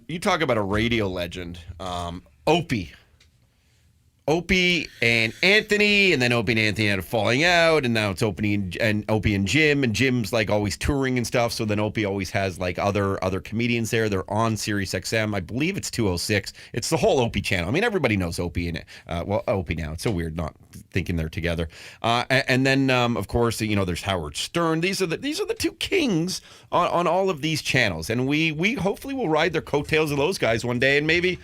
you talk about a radio legend. Opie and Anthony, and then Opie and Anthony had a falling out, and now it's Opie and Jim, and Jim's like always touring and stuff. So then Opie always has like other comedians there. They're on SiriusXM. I believe it's 206. It's the whole Opie channel. I mean, everybody knows Opie in it. Opie now. It's so weird not thinking they're together. And then of course, there's Howard Stern. These are the two kings on all of these channels, and we hopefully will ride their coattails of those guys one day, and maybe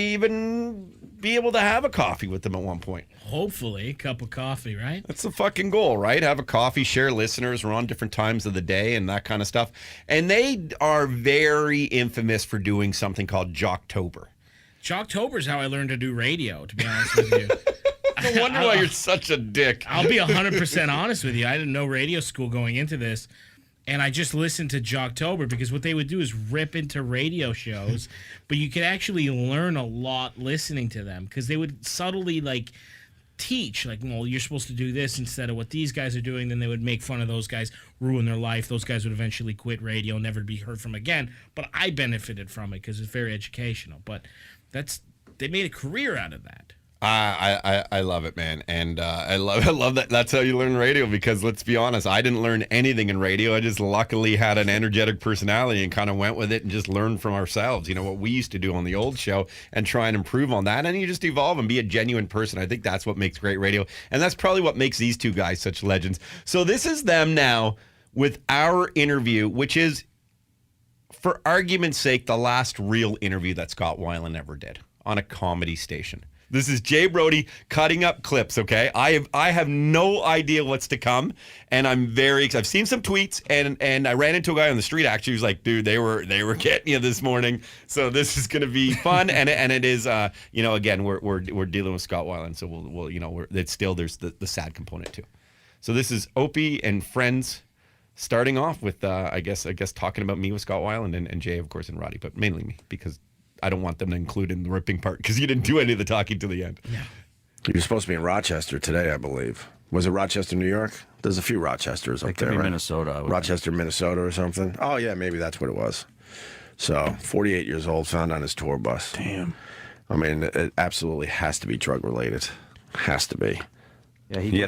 even be able to have a coffee with them at one point. Hopefully, a cup of coffee, right? That's the fucking goal, right? Have a coffee, share listeners. We're on different times of the day and that kind of stuff. And they are very infamous for doing something called Jocktober. Jocktober is how I learned to do radio, to be honest with you. No wonder why you're such a dick. I'll be 100% honest with you. I didn't know radio school going into this. And I just listened to Jocktober because what they would do is rip into radio shows, but you could actually learn a lot listening to them because they would subtly teach, well, you're supposed to do this instead of what these guys are doing. Then they would make fun of those guys, ruin their life. Those guys would eventually quit radio, never be heard from again. But I benefited from it because it's very educational. But they made a career out of that. I love it, man, and I love that. That's how you learn radio. Because let's be honest, I didn't learn anything in radio. I just luckily had an energetic personality and kind of went with it and just learned from ourselves. What we used to do on the old show and try and improve on that, and you just evolve and be a genuine person. I think that's what makes great radio, and that's probably what makes these two guys such legends. So this is them now with our interview, which is, for argument's sake, the last real interview that Scott Weiland ever did on a comedy station. This is Jay Brody cutting up clips, okay? I have no idea what's to come, and I'm very excited. I've seen some tweets, and I ran into a guy on the street, actually, who's like, dude, they were getting you this morning, so this is going to be fun, and it is, again, we're dealing with Scott Weiland, so we'll it's still, there's the sad component, too. So this is Opie and friends, starting off with, I guess talking about me with Scott Weiland and Jay, of course, and Roddy, but mainly me, because I don't want them to include in the ripping part because you didn't do any of the talking to the end. Yeah. You're supposed to be in Rochester today, I believe. Was it Rochester, New York? There's a few Rochesters up there, right? Minnesota. Rochester, Minnesota or something. Oh, yeah, maybe that's what it was. So, 48 years old, found on his tour bus. Damn. I mean, it absolutely has to be drug-related. Has to be. Yeah,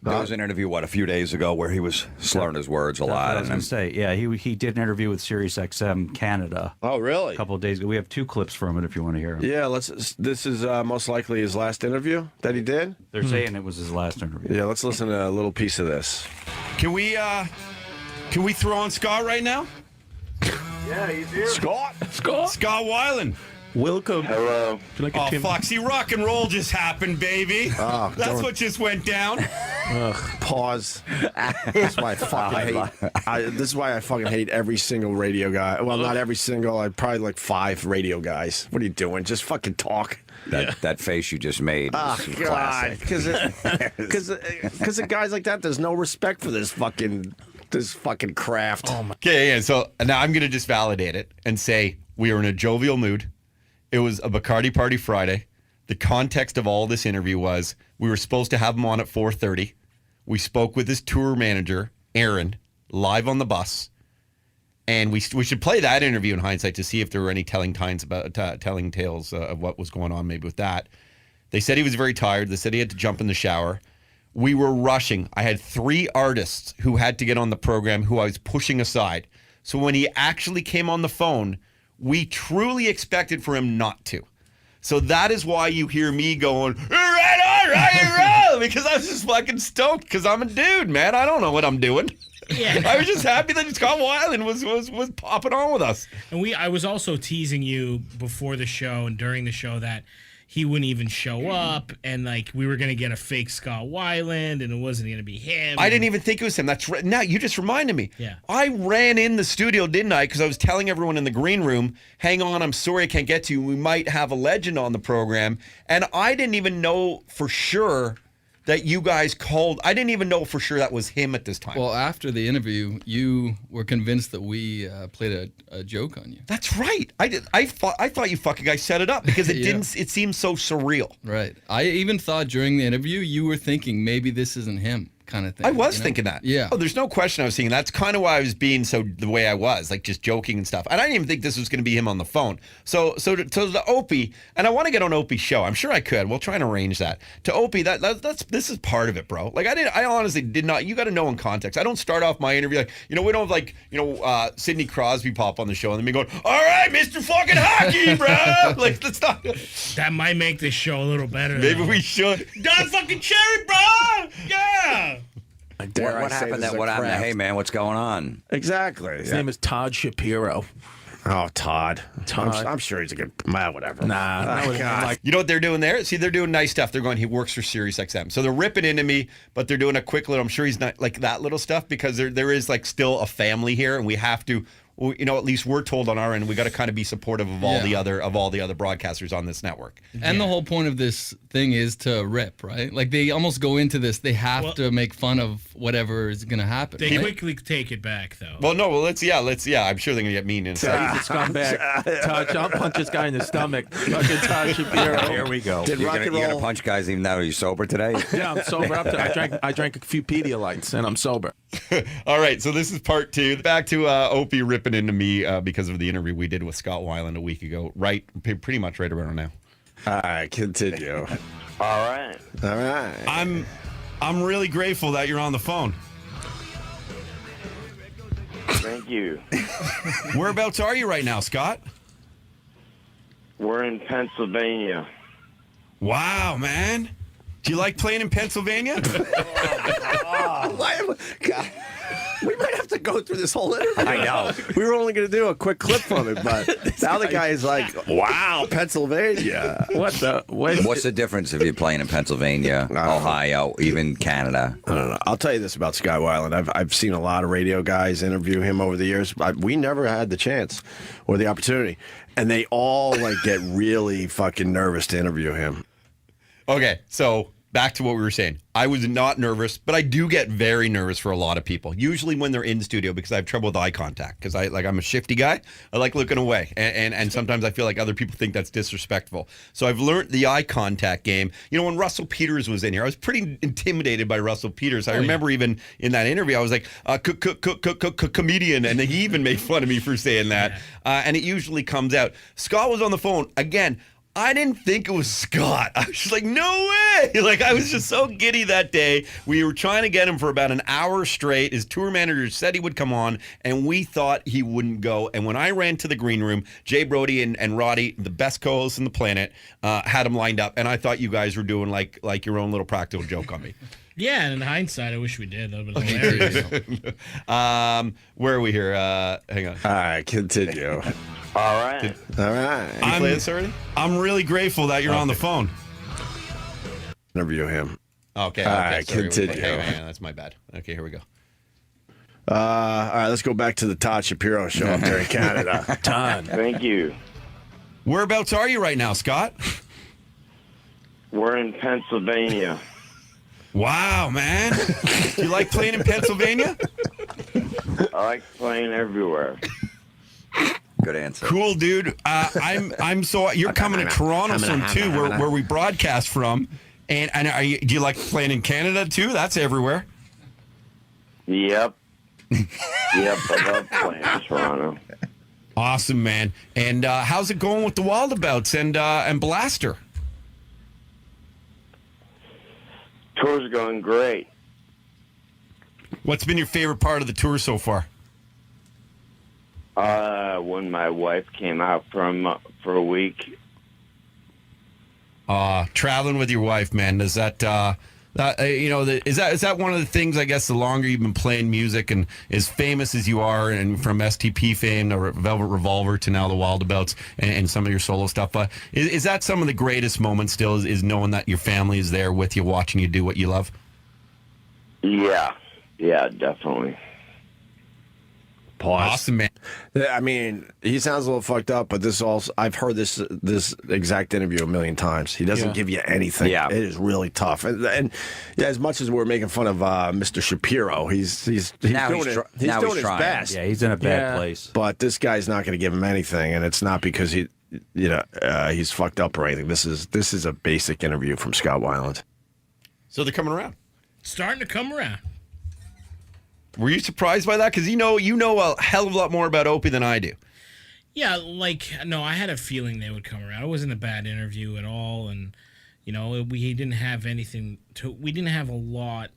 there was an interview, a few days ago where he was slurring his words a lot. I was going to say, yeah, he did an interview with SiriusXM Canada. Oh, really? A couple of days ago. We have 2 clips from it if you want to hear them. Yeah, this is most likely his last interview that he did. They're saying it was his last interview. Yeah, let's listen to a little piece of this. Can we throw on Scott right now? Yeah, he's here. Scott Weiland. Welcome. Hello. Foxy, rock and roll just happened, baby. Oh, that's what just went down. Pause. This is why I fucking hate every single radio guy. Well, not every single. I probably like 5 radio guys. What are you doing? Just fucking talk. That face you just made. Oh God, because of guys like that, there's no respect for this fucking craft. Oh my. Okay, yeah. So now I'm gonna just validate it and say we were in a jovial mood. It was a Bacardi Party Friday. The context of all this interview was we were supposed to have him on at 4:30. We spoke with his tour manager, Aaron, live on the bus. And we should play that interview in hindsight to see if there were any telling tales of what was going on maybe with that. They said he was very tired. They said he had to jump in the shower. We were rushing. I had 3 artists who had to get on the program who I was pushing aside. So when he actually came on the phone, we truly expected for him not to. So that is why you hear me going, right on, because I was just fucking stoked because I'm a dude, man. I don't know what I'm doing. Yeah. I was just happy that Scott Weiland was popping on with us. And I was also teasing you before the show and during the show that he wouldn't even show up, and we were gonna get a fake Scott Weiland, and it wasn't gonna be him. I didn't even think it was him. That's right. Now you just reminded me. Yeah. I ran in the studio, didn't I? Because I was telling everyone in the green room, "Hang on, I'm sorry I can't get to you. We might have a legend on the program," and I didn't even know for sure that you guys called. I didn't even know for sure that was him at this time. Well, after the interview, you were convinced that we played a joke on you. That's right. I thought you fucking guys set it up because it didn't. It seemed so surreal. Right. I even thought during the interview you were thinking maybe this isn't him kind of thing. I was you know? thinking that. Yeah. Oh, there's no question I was thinking. That's kind of why I was being the way I was, like just joking and stuff. And I didn't even think this was going to be him on the phone. So to the Opie, and I want to get on Opie's show. I'm sure I could. We'll try and arrange that. To Opie, this is part of it, bro. Like I honestly did not. You got to know in context. I don't start off my interview like, we don't have like, Sidney Crosby pop on the show and then me going, all right, Mr. Fucking Hockey, bro. Like that's not. That might make this show a little better. Maybe we should. Don fucking Cherry, bro. Yeah. What happened? What happened? Hey, man, what's going on? Exactly. His name is Todd Shapiro. Oh, Todd. I'm sure he's a good. Whatever. Nah. God. You know what they're doing there? See, they're doing nice stuff. They're going, he works for SiriusXM. So they're ripping into me, but they're doing a quick little, I'm sure he's not like that little stuff because there is like still a family here and we have to, at least we're told on our end, we got to kind of be supportive of all the other broadcasters on this network. And the whole point of this thing is to rip, right? Like they almost go into this, they have to make fun of whatever is going to happen. They right? quickly take it back, though. Well, no, let's I'm sure they're going to get mean inside. He's a scumbag. Todd, I'll punch this guy in the stomach. Fucking Todd Shapiro. Here we go. Did rock and You're gonna roll? punch guys even though you're sober today? Yeah, I'm sober up to. I drank a few Pedialites and I'm sober. All right, so this is part 2. Back to Opie ripping into me because of the interview we did with Scott Weiland a week ago. Right, pretty much right around now. All right, continue. All right. All right. I'm really grateful that you're on the phone. Thank you. Whereabouts are you right now, Scott? We're in Pennsylvania. Wow, man. Do you like playing in Pennsylvania? God. We might have to go through this whole interview. I know. We were only going to do a quick clip from it, but now the guy is like, wow, Pennsylvania. What's What's the difference if you're playing in Pennsylvania, Ohio, even Canada? I don't know. I'll tell you this about Scott Weiland. I've seen a lot of radio guys interview him over the years. We never had the chance or the opportunity. And they all get really fucking nervous to interview him. Okay, so back to what we were saying. I was not nervous, but I do get very nervous for a lot of people. Usually when they're in the studio because I have trouble with eye contact because I'm a shifty guy. I like looking away, and sometimes I feel like other people think that's disrespectful. So I've learned the eye contact game. When Russell Peters was in here, I was pretty intimidated by Russell Peters. I remember even in that interview, I was like, comedian, and he even made fun of me for saying that. And it usually comes out. Scott was on the phone again. I didn't think it was Scott. I was just like, no way. I was just so giddy that day. We were trying to get him for about an hour straight. His tour manager said he would come on, and we thought he wouldn't go. And when I ran to the green room, Jay Brody and Roddy, the best co-hosts in the planet, had him lined up. And I thought you guys were doing like your own little practical joke on me. Yeah, and in hindsight, I wish we did. That would have been hilarious. Where are we here? Hang on. All right, continue. All right. All right. You play this already? I'm really grateful that you're on the phone. Interview him. Okay. All right, sorry. continue. Hang on, that's my bad. Okay, here we go. All right, let's go back to the Todd Shapiro show up there in Canada. Todd? Thank you. Whereabouts are you right now, Scott? We're in Pennsylvania. Wow, man. Do you like playing in Pennsylvania? I like playing everywhere. Good answer. Cool, dude. I'm so you're coming to Toronto soon too, where we broadcast from. And do you like playing in Canada too? That's everywhere. Yep. I love playing in Toronto. Awesome, man. And how's it going with the Wildabouts and Blaster? Tour's going great. What's been your favorite part of the tour so far? When my wife came out for a week. Traveling with your wife, man. Does that is that one of the things? I guess the longer you've been playing music and as famous as you are, and from STP fame to Velvet Revolver to now the Wildabouts and some of your solo stuff, is that some of the greatest moments? Still, is knowing that your family is there with you, watching you do what you love. Yeah, definitely. Pause. Awesome, man. I mean, he sounds a little fucked up, but I've heard this exact interview a million times. He doesn't give you anything. Yeah. It is really tough. And as much as we're making fun of Mr. Shapiro, he's doing his best. Yeah, he's in a bad place. But this guy's not going to give him anything, and it's not because he's fucked up or anything. This is a basic interview from Scott Weiland. So they're coming around. Starting to come around. Were you surprised by that? Because you know a hell of a lot more about Opie than I do. Yeah, no, I had a feeling they would come around. It wasn't a bad interview at all, and we didn't have we didn't have a lot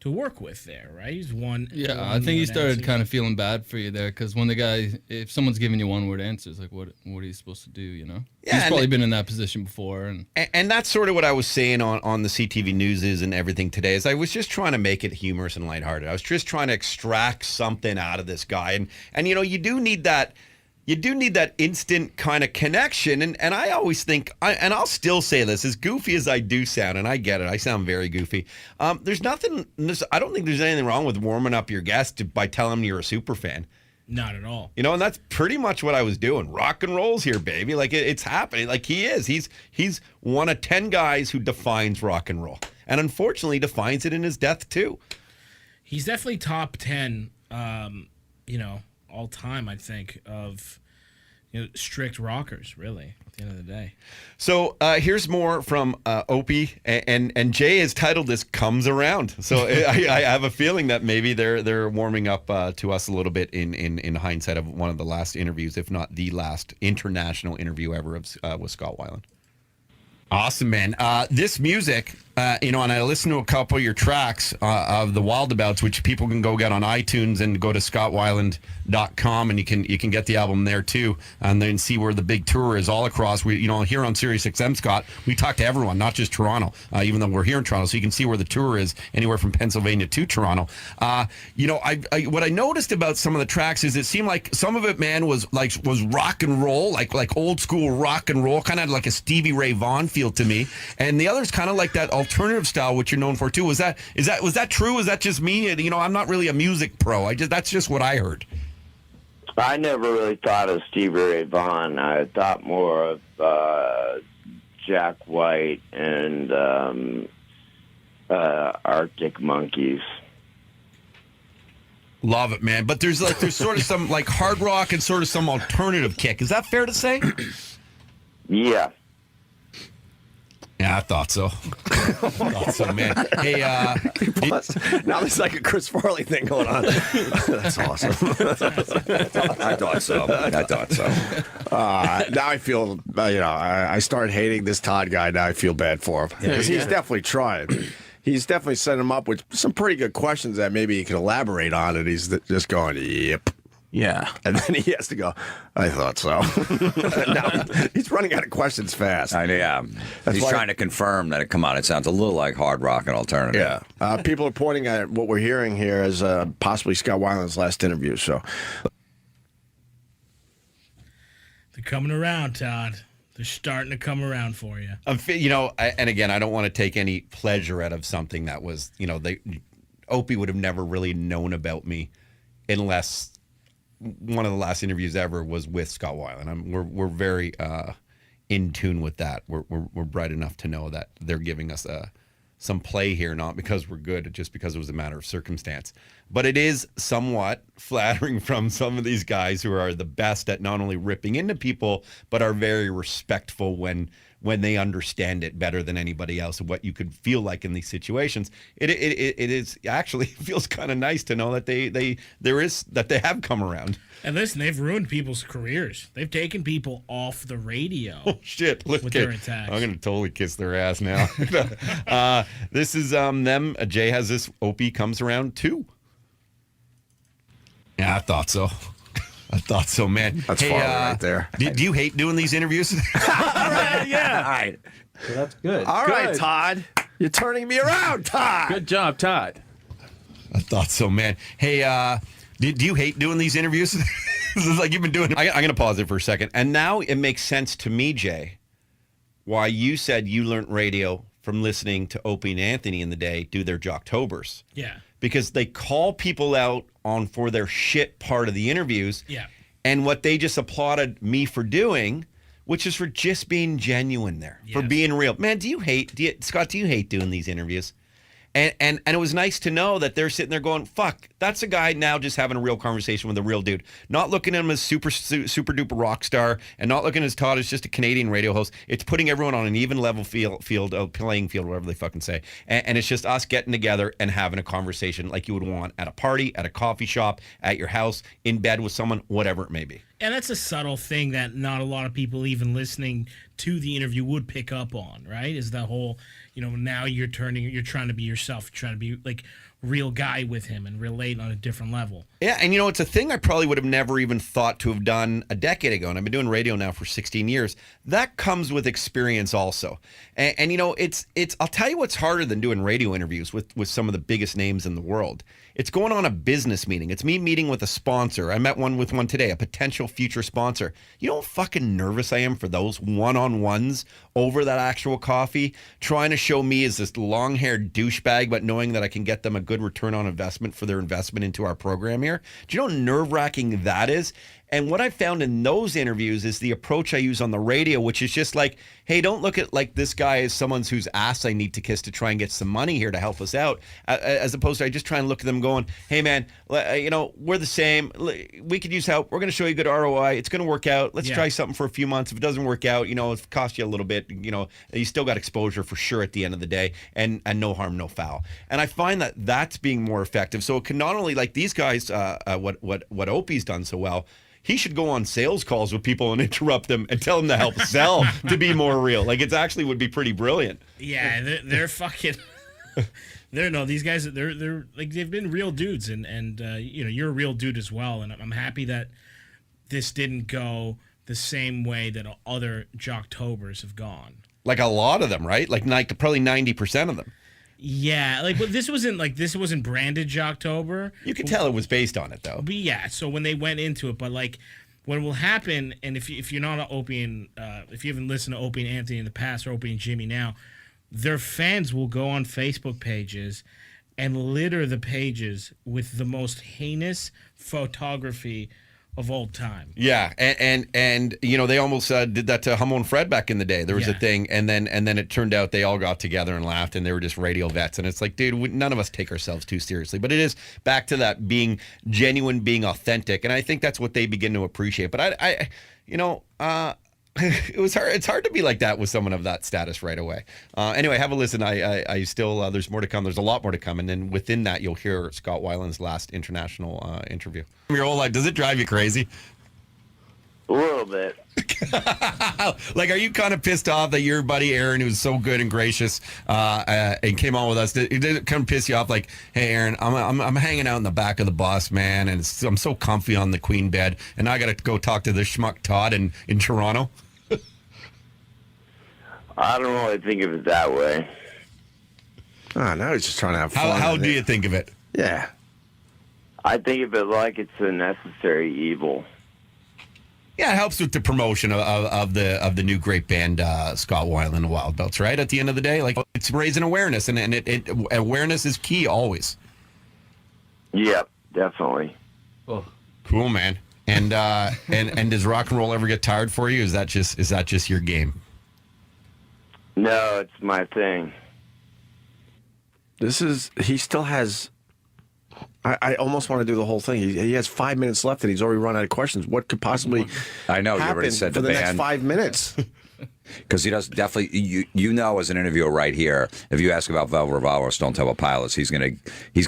to work with there, right? He's one. Yeah, I think he started kind of feeling bad for you there because when if someone's giving you one word answers, like what are you supposed to do? Yeah, he's probably been in that position before, and that's sort of what I was saying on the CTV Newses and everything today. Is I was just trying to make it humorous and lighthearted. I was just trying to extract something out of this guy, and you do need that. You do need that instant kind of connection. And I always think, and I'll still say this, as goofy as I do sound, and I get it, I sound very goofy. I don't think there's anything wrong with warming up your guest by telling them you're a super fan. Not at all. And that's pretty much what I was doing. Rock and roll's here, baby. Like, it's happening. Like, he is. He's one of 10 guys who defines rock and roll. And unfortunately defines it in his death, too. He's definitely top 10, all time, I think, of strict rockers, really, at the end of the day. So here's more from Opie, and Jay has titled this "Comes Around." So I have a feeling that maybe they're warming up to us a little bit in hindsight of one of the last interviews, if not the last international interview ever with Scott Weiland. Awesome, man. This music, and I listened to a couple of your tracks of the Wildabouts, which people can go get on iTunes and go to scottweiland.com, and you can get the album there too, and then see where the big tour is all across. We, here on SiriusXM, Scott, we talk to everyone, not just Toronto, even though we're here in Toronto, so you can see where the tour is anywhere from Pennsylvania to Toronto. What I noticed about some of the tracks is it seemed like some of it, man, was rock and roll, like old school rock and roll, kind of like a Stevie Ray Vaughan feel to me, and the other's kind of like that alternative style, which you're known for too. Was that true? Is that just me? I'm not really a music pro. That's just what I heard. I never really thought of Stevie Ray Vaughan. I thought more of Jack White and Arctic Monkeys. Love it, man. But there's sort of some like hard rock and sort of some alternative kick. Is that fair to say? Yeah. Yeah, I thought so. Man. Hey, now there's like a Chris Farley thing going on. That's awesome. I thought so. Now I feel, I started hating this Todd guy. Now I feel bad for him because he's definitely trying. He's definitely set him up with some pretty good questions that maybe he can elaborate on, and he's just going, yep. Yeah. And then he has to go, I thought so. Now, he's running out of questions fast. He's trying to confirm that it sounds a little like hard rock and alternative. Yeah. People are pointing at what we're hearing here as possibly Scott Weiland's last interview. So they're coming around, Todd. They're starting to come around for you. And again, I don't want to take any pleasure out of something that was, Opie would have never really known about me unless one of the last interviews ever was with Scott Weiland. We're very in tune with that. We're bright enough to know that they're giving us some play here, not because we're good, just because it was a matter of circumstance. But it is somewhat flattering from some of these guys who are the best at not only ripping into people, but are very respectful when they understand it better than anybody else and what you could feel like in these situations. It is actually feels kind of nice to know that they have come around. And listen, they've ruined people's careers. They've taken people off the radio. Oh shit! Look, with their attacks. I'm gonna totally kiss their ass now. This is them. Jay has this. Opie comes around too. Yeah, I thought so. Man. That's far right there. Do you hate doing these interviews? Yeah. All right. So that's good. All right, Good. Todd. You're turning me around, Todd. Good job, Todd. I thought so, man. Hey, do you hate doing these interviews? This is like you've been doing it. I'm going to pause it for a second. And now it makes sense to me, Jay, why you said you learned radio from listening to Opie and Anthony in the day do their Jocktobers. Yeah. Because they call people out for their shit part of the interviews. Yeah. And what they just applauded me for doing, which is for just being genuine there, for Yes. being real. Man, Scott, do you hate doing these interviews? And it was nice to know that they're sitting there going, fuck, that's a guy now just having a real conversation with a real dude. Not looking at him as super duper rock star, and not looking at Todd as just a Canadian radio host. It's putting everyone on an even level playing field, whatever they fucking say. And it's just us getting together and having a conversation like you would want at a party, at a coffee shop, at your house, in bed with someone, whatever it may be. And that's a subtle thing that not a lot of people even listening to the interview would pick up on, right? Is that whole, now you're trying to be yourself, you're trying to be like real guy with him and relate on a different level. Yeah, and it's a thing I probably would have never even thought to have done a decade ago, and I've been doing radio now for 16 years. That comes with experience also. And it's I'll tell you what's harder than doing radio interviews with some of the biggest names in the world. It's going on a business meeting. It's me meeting with a sponsor. I met with one today, a potential future sponsor. You know how fucking nervous I am for those one-on-ones over that actual coffee, trying to show me as this long-haired douchebag, but knowing that I can get them a good return on investment for their investment into our program here. Do you know how nerve-wracking that is? And what I found in those interviews is the approach I use on the radio, which is just like, hey, don't look at like this guy as someone whose ass I need to kiss to try and get some money here to help us out, as opposed to I just try and look at them going, hey, man, we're the same. We could use help. We're going to show you good ROI. It's going to work out. Let's try something for a few months. If it doesn't work out, it costs you a little bit. You still got exposure for sure at the end of the day, and no harm, no foul. And I find that that's being more effective. So it can not only, like these guys, what Opie's done so well, he should go on sales calls with people and interrupt them and tell them to help sell to be more real. Like, it actually would be pretty brilliant. Yeah, they're fucking. These guys. They're like, they've been real dudes, and you're a real dude as well. And I'm happy that this didn't go the same way that other Jocktobers have gone. Like a lot of them, right? Like probably 90% of them. Yeah, but this wasn't branded Jocktober. You could tell it was based on it, though. But yeah, so when they went into it, but like what will happen, and if you're not an Opie and if you haven't listened to Opie and Anthony in the past or Opie and Jimmy now, their fans will go on Facebook pages and litter the pages with the most heinous photography of all time. Yeah, and they almost did that to Hummel and Fred back in the day. There was a thing, and then it turned out they all got together and laughed, and they were just radio vets. And it's like, dude, none of us take ourselves too seriously. But it is back to that being genuine, being authentic, and I think that's what they begin to appreciate. But it was hard. It's hard to be like that with someone of that status right away. Anyway, have a listen. I still there's more to come. There's a lot more to come, and then within that, you'll hear Scott Weiland's last international interview. Your whole life, does it drive you crazy? A little bit. Like, are you kind of pissed off that your buddy Aaron, who's so good and gracious, and came on with us, did it kind of piss you off? Like, hey, Aaron, I'm hanging out in the back of the bus, man, and I'm so comfy on the queen bed, and I got to go talk to this schmuck Todd in Toronto. I don't really think of it that way. Now he's just trying to have fun. How do you think of it? Yeah. I think of it like it's a necessary evil. Yeah, it helps with the promotion of the new great band, Scott Weiland and the Wild Belts, right? At the end of the day, like, it's raising awareness, and awareness is key always. Yep, definitely. Oh. Cool, man. And does rock and roll ever get tired for you? Is that just your game? No, it's my thing. He still has. I almost want to do the whole thing. He has 5 minutes left, and he's already run out of questions. What could possibly I know, you happen already said for the next band. 5 minutes? Because he does definitely, as an interviewer right here, if you ask about Velvet Revolver or Stone Temple Pilots, he's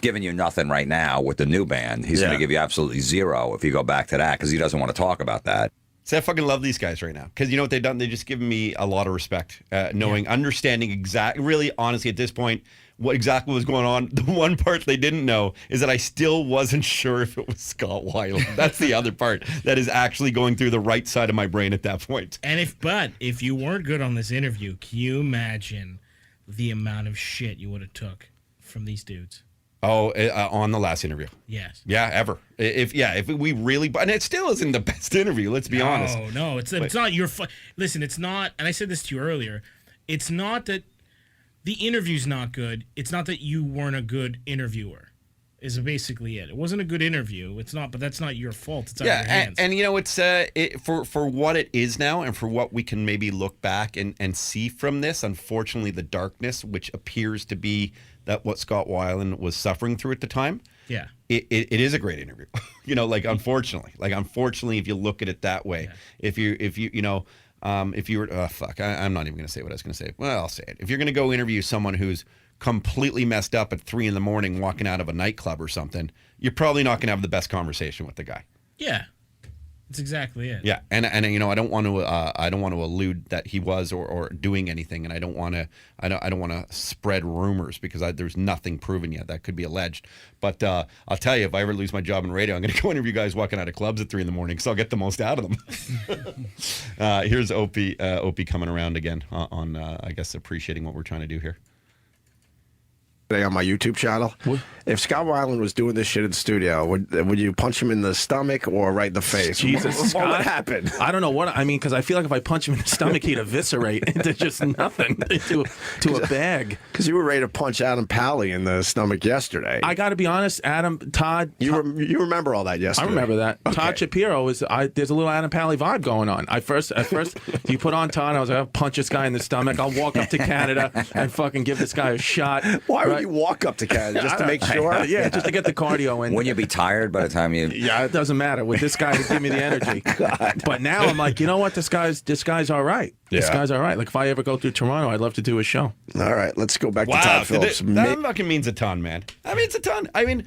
giving you nothing right now with the new band. He's going to give you absolutely zero if you go back to that, because he doesn't want to talk about that. See, I fucking love these guys right now, because you know what they've done? They've just given me a lot of respect, understanding really, honestly, at this point, what exactly was going on. The one part they didn't know is that I still wasn't sure if it was Scott Weiland. That's the other part that is actually going through the right side of my brain at that point. And if you weren't good on this interview, can you imagine the amount of shit you would have took from these dudes? Oh, on the last interview. Yes. Yeah, ever. If we really, and it still isn't the best interview. Let's be honest. No, it's not your. Listen, it's not. And I said this to you earlier. It's not that the interview's not good. It's not that you weren't a good interviewer. Is basically it. It wasn't a good interview. It's not, but that's not your fault. It's out of your hands. and you know, it's for what it is now, and for what we can maybe look back and see from this. Unfortunately, the darkness, which appears to be that what Scott Weiland was suffering through at the time. Yeah. It is a great interview. You know, unfortunately, if you look at it that way, if you were, I'm not even going to say what I was going to say. Well, I'll say it. If you're going to go interview someone who's completely messed up at 3 a.m. walking out of a nightclub or something, you're probably not going to have the best conversation with the guy. Yeah. That's exactly it. Yeah, and you know, I don't want to allude that he was or doing anything, and I don't want to spread rumors because there's nothing proven yet. That could be alleged. But I'll tell you, if I ever lose my job in radio, I'm going to go interview guys walking out of clubs at 3 a.m. because I'll get the most out of them. Here's Opie coming around again on I guess appreciating what we're trying to do here. Today on my YouTube channel. If Scott Weiland was doing this shit in the studio, would you punch him in the stomach or right in the face? Jesus, what would Scott. happen? I don't know what I mean, because I feel like if I punch him in the stomach, he'd eviscerate into just nothing, to a bag. Because you were ready to punch Adam Pally in the stomach yesterday. I got to be honest, Todd. You remember all that yesterday? I remember that. Okay. Todd Shapiro there's a little Adam Pally vibe going on. At first, you put on Todd, I was like, I'll punch this guy in the stomach. I'll walk up to Canada and fucking give this guy a shot. Why would you walk up to Canada just to make sure? Yeah, just to get the cardio in. Wouldn't you be tired by the time you? Yeah, it doesn't matter with this guy to give me the energy. But now I'm like, you know what? This guy's all right. This guy's all right. Like if I ever go through Toronto, I'd love to do a show. All right, let's go back to Wow, Todd Phillips. that fucking means a ton, man. I mean, it's a ton. I mean,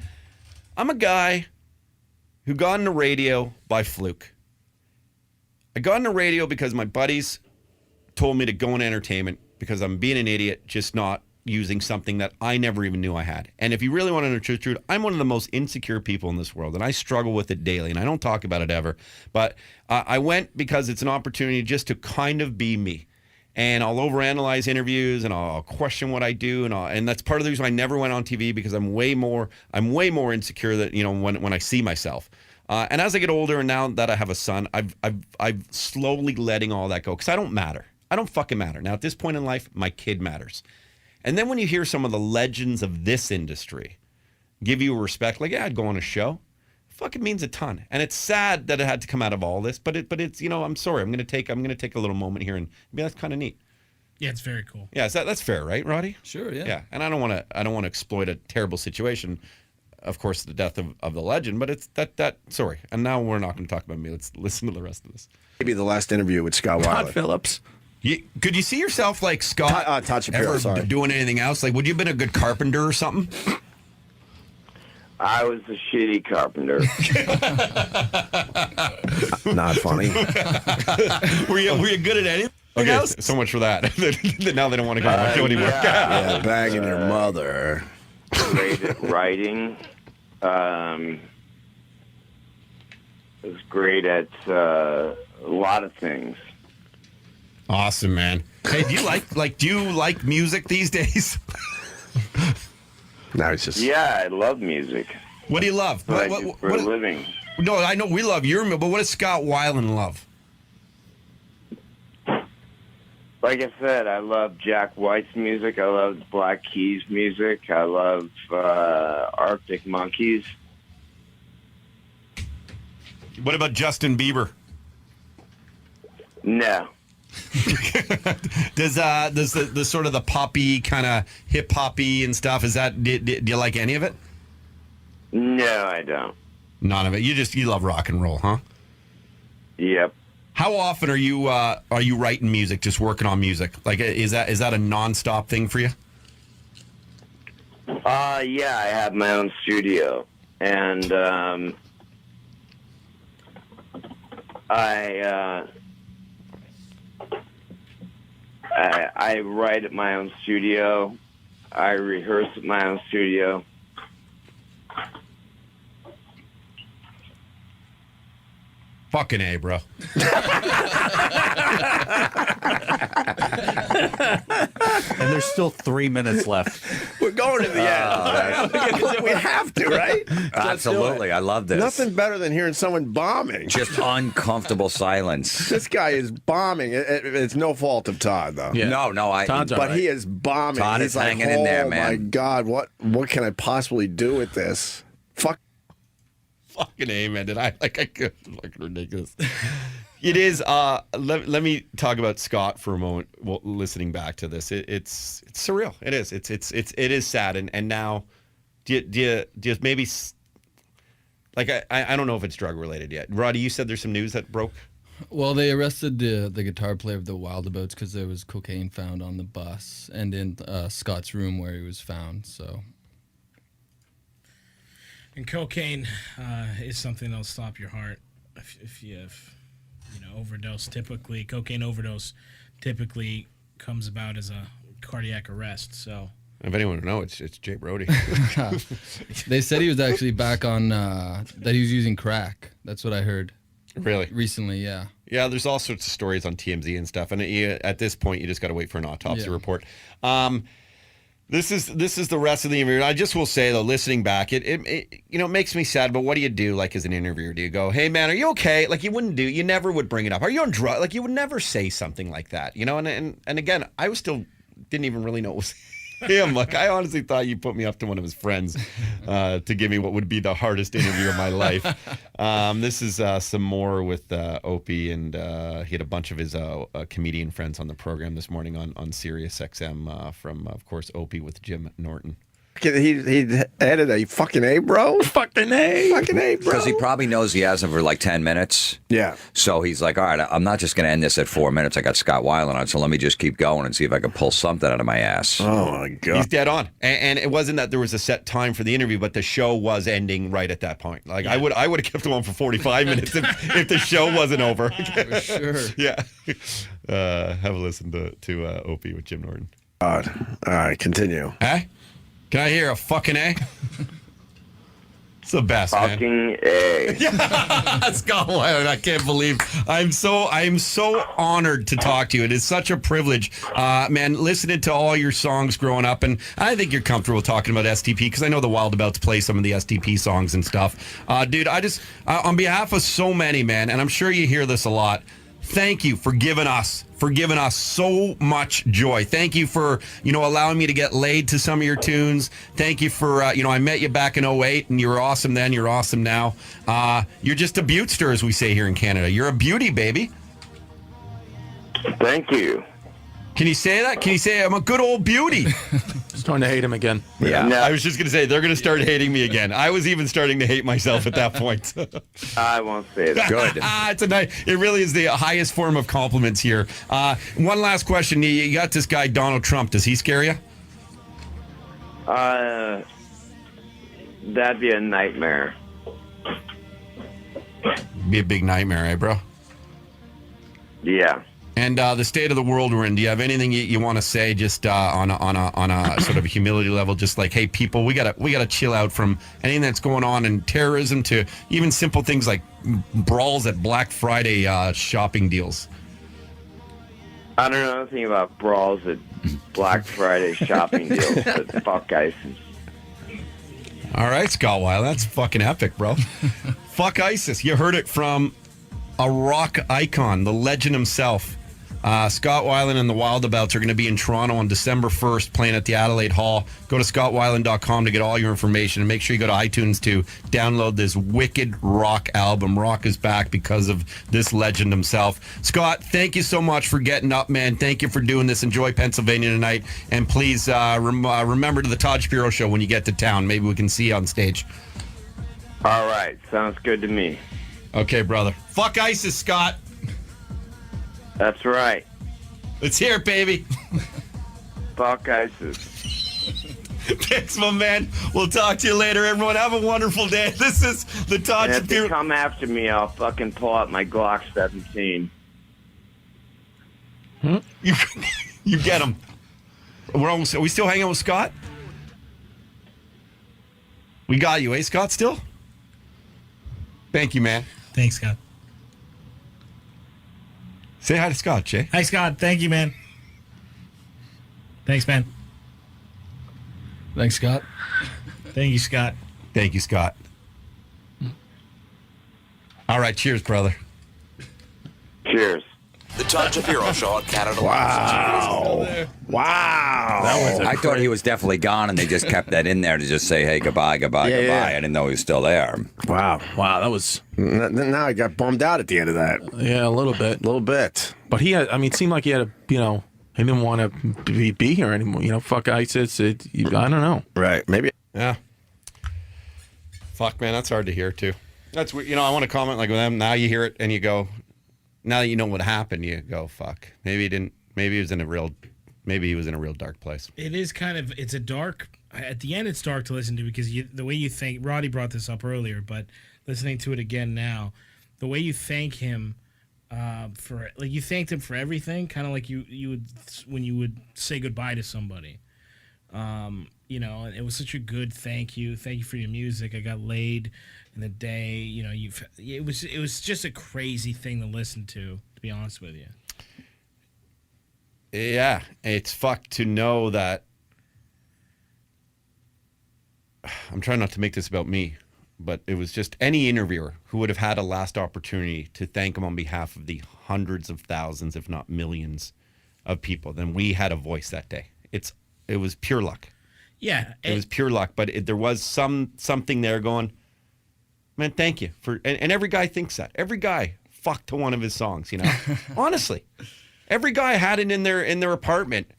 I'm a guy who got into radio by fluke. I got into radio because my buddies told me to go into entertainment because I'm being an idiot, just not using something that I never even knew I had. And if you really want to know the truth, I'm one of the most insecure people in this world, and I struggle with it daily, and I don't talk about it ever. But I went because it's an opportunity just to kind of be me. And I'll overanalyze interviews, and I'll question what I do, and that's part of the reason I never went on TV, because I'm way more insecure that, you know, when I see myself. And as I get older, and now that I have a son, I've slowly letting all that go, because I don't matter. I don't fucking matter. Now at this point in life, my kid matters. And then when you hear some of the legends of this industry give you respect, like, yeah, I'd go on a show, it fucking means a ton. And it's sad that it had to come out of all this, but it's, you know, I'm sorry. I'm gonna take a little moment here, and maybe that's kind of neat. Yeah, it's very cool. Yeah, that's fair, right, Roddy? Sure, yeah. Yeah, and I don't want to exploit a terrible situation, of course, the death of the legend, but it's that. Sorry, and now we're not going to talk about me. Let's listen to the rest of this. Maybe the last interview with Scott Todd Weiland. Phillips. Could you see yourself like Scott Todd Shapiro, ever sorry. doing anything else? Like, would you have been a good carpenter or something? I was a shitty carpenter. Not funny. were you good at anything else? So much for that. Now they don't want to go on the show anymore. Yeah, banging your mother. Great at writing. Was great at a lot of things. Awesome, man. Hey, do you like music these days? Now it's just Yeah, I love music. What do you love? What I do for a living. No, I know we love your, but what does Scott Weiland love? Like I said, I love Jack White's music. I love Black Keys music. I love Arctic Monkeys. What about Justin Bieber? No. Does the sort of the poppy kind of hip hoppy and stuff? Is that do you like any of it? No, I don't. None of it. You love rock and roll, huh? Yep. How often are you writing music? Just working on music? Like is that a nonstop thing for you? Yeah, I have my own studio, and I write at my own studio. I rehearse at my own studio. Fucking A, bro. And there's still 3 minutes left. we're going it in the end. We have to, right? Absolutely. I love this. Nothing better than hearing someone bombing. Just uncomfortable silence. This guy is bombing. It's no fault of Todd, though. Yeah. No, Todd's all But right. he is bombing. Todd He's is like, hanging in there, man. Oh, my God. What can I possibly do with this? Fucking amen. Did I could fucking ridiculous. It is. Let me talk about Scott for a moment. Well, listening back to this, it's surreal. It is. It is sad. And now, do you maybe like I don't know if it's drug related yet. Roddy, you said there's some news that broke. Well, they arrested the guitar player of the Wildabouts because there was cocaine found on the bus and in Scott's room where he was found. So. And cocaine is something that'll stop your heart if you have, overdose. Typically, cocaine overdose typically comes about as a cardiac arrest. So, If anyone would know, it's Jay Brody. They said he was actually back on that he was using crack. That's what I heard Really? recently. Yeah. Yeah, there's all sorts of stories on TMZ and stuff, and at this point, you just got to wait for an autopsy Yeah. report. This is the rest of the interview. I just will say though, listening back, it makes me sad. But what do you do, like as an interviewer? Do you go, "Hey man, are you okay?" Like you never would bring it up. Are you on drugs? Like you would never say something like that, And again, I didn't even really know it was him. Like I honestly thought you put me up to one of his friends to give me what would be the hardest interview of my life. This is some more with Opie, and he had a bunch of his comedian friends on the program this morning on SiriusXM from, of course, Opie with Jim Norton. He added a fucking A, bro. Fucking A. Fucking A, bro. Because he probably knows he has him for like 10 minutes. Yeah. So he's like, all right, I'm not just going to end this at 4 minutes. I got Scott Weiland on, so let me just keep going and see if I can pull something out of my ass. Oh, my God. He's dead on. And it wasn't that there was a set time for the interview, but the show was ending right at that point. Like I would have kept him on for 45 minutes if the show wasn't over. For sure. Yeah. Have a listen to Opie with Jim Norton. God. All right, continue. Hey? Can I hear a fucking A? It's the best, man. Fucking A. Scott Weiland, I can't believe I am so honored to talk to you. It is such a privilege, man. Listening to all your songs growing up, and I think you're comfortable talking about STP because I know the Wildabouts play some of the STP songs and stuff. Dude, I just on behalf of so many, man, and I'm sure you hear this a lot. Thank you for giving us so much joy. Thank you for, allowing me to get laid to some of your tunes. Thank you for, I met you back in 2008 and you were awesome then. You're awesome now. You're just a beautster, as we say here in Canada. You're a beauty, baby. Thank you. Can you say that? Can you say I'm a good old beauty? Starting to hate him again. Yeah. No, I was just going to say, they're going to start hating me again. I was even starting to hate myself at that point. I won't say that. Good. It really is the highest form of compliments here. One last question. You got this guy, Donald Trump. Does he scare you? That'd be a nightmare. Be a big nightmare, eh, bro? Yeah. And the state of the world we're in, do you have anything you want to say just on a sort of humility level, just like, hey, people, we gotta chill out from anything that's going on, and terrorism to even simple things like brawls at Black Friday shopping deals? I don't know anything about brawls at Black Friday shopping deals, but fuck ISIS. All right, Scott Weiland, that's fucking epic, bro. Fuck ISIS. You heard it from a rock icon, the legend himself. Scott Weiland and the Wildabouts are going to be in Toronto on December 1st, playing at the Adelaide Hall. Go to scottweiland.com to get all your information, and make sure you go to iTunes to download this wicked rock album. Rock is back because of this legend himself. Scott, thank you so much for getting up, man. Thank you for doing this. Enjoy Pennsylvania tonight, and please remember to the Todd Shapiro Show when you get to town. Maybe we can see you on stage. All right. Sounds good to me. Okay, brother. Fuck ISIS, Scott. That's right. Let's hear it, baby. Fuck ISIS. Thanks, my man. We'll talk to you later, everyone. Have a wonderful day. This is the Todd And if Shapiro. they come after me, I'll fucking pull out my Glock 17. You get him. Are we still hanging out with Scott? We got you, eh, Scott, still? Thank you, man. Thanks, Scott. Say hi to Scott, Jay. Hi, Scott. Thank you, man. Thanks, man. Thanks, Scott. Thank you, Scott. Thank you, Scott. All right, cheers, brother. Cheers. The Todd Shapiro Show on Canada Wow. Wow. I thought he was definitely gone, and they just kept that in there to just say, hey, goodbye, goodbye, Yeah, goodbye. yeah. I didn't know he was still there. Wow. Wow, that was Now I got bummed out at the end of that. a little bit. A little bit. But he had, I mean, it seemed like he had a, he didn't want to be here anymore. Fuck ISIS. I don't know. Right. Maybe. Yeah. Fuck, man, that's hard to hear too. That's what I want to comment like with them. Now you hear it and you go, now that you know what happened, you go, fuck. Maybe he didn't. Maybe he was in a real dark place. It is kind of, it's a dark, at the end it's dark to listen to because the way you think, Roddy brought this up earlier, but listening to it again now, the way you thank him you thanked him for everything, kind of like you would when you would say goodbye to somebody. It was such a good thank you for your music. I got laid in the day. It was just a crazy thing to listen to be honest with you. Yeah, it's fucked to know that. I'm trying not to make this about me, but it was just any interviewer who would have had a last opportunity to thank him on behalf of the hundreds of thousands, if not millions, of people. Then we had a voice that day. It was pure luck. Yeah, it was pure luck. But there was something there going, man, thank you for. And every guy thinks that. Every guy fucked to one of his songs. Honestly, every guy had it in their apartment.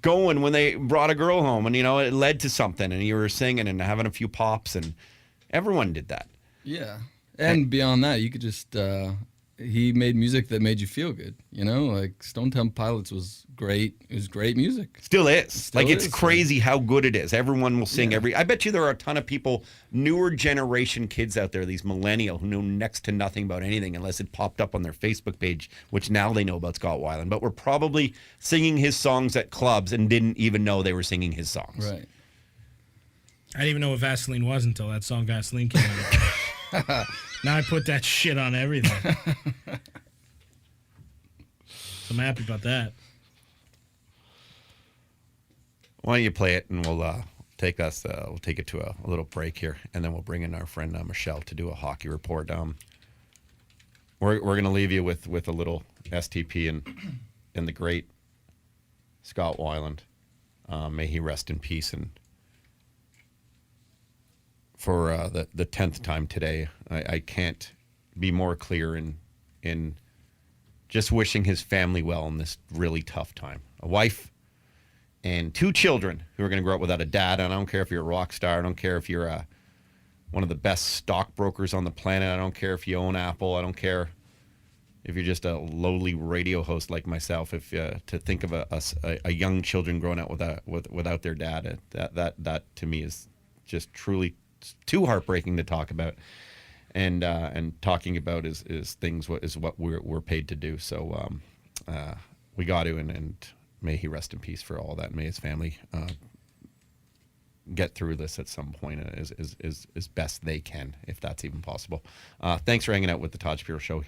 Going when they brought a girl home and it led to something and you were singing and having a few pops and everyone did that. Yeah. And beyond that, you could just he made music that made you feel good, like Stone Temple Pilots was great. It was great music. Still is. It's crazy how good it is. Everyone will sing I bet you there are a ton of people, newer generation kids out there, these millennial who know next to nothing about anything unless it popped up on their Facebook page, which now they know about Scott Weiland, but were probably singing his songs at clubs and didn't even know they were singing his songs. Right. I didn't even know what Vaseline was until that song Vaseline came out. Now I put that shit on everything. So I'm happy about that. Why don't you play it and we'll take it to a little break here, and then we'll bring in our friend Michelle to do a hockey report. We're going to leave you with a little STP and the great Scott Weiland. May he rest in peace. And for the 10th time today, I can't be more clear in just wishing his family well in this really tough time. A wife and 2 children who are going to grow up without a dad. And I don't care if you're a rock star. I don't care if you're one of the best stockbrokers on the planet. I don't care if you own Apple. I don't care if you're just a lowly radio host like myself. If to think of a young children growing up without their dad, that to me is just truly too heartbreaking to talk about. And talking about is things what we're paid to do. So we got to and may he rest in peace for all that. May his family get through this at some point as best they can, if that's even possible. Thanks for hanging out with the Todd Shapiro Show.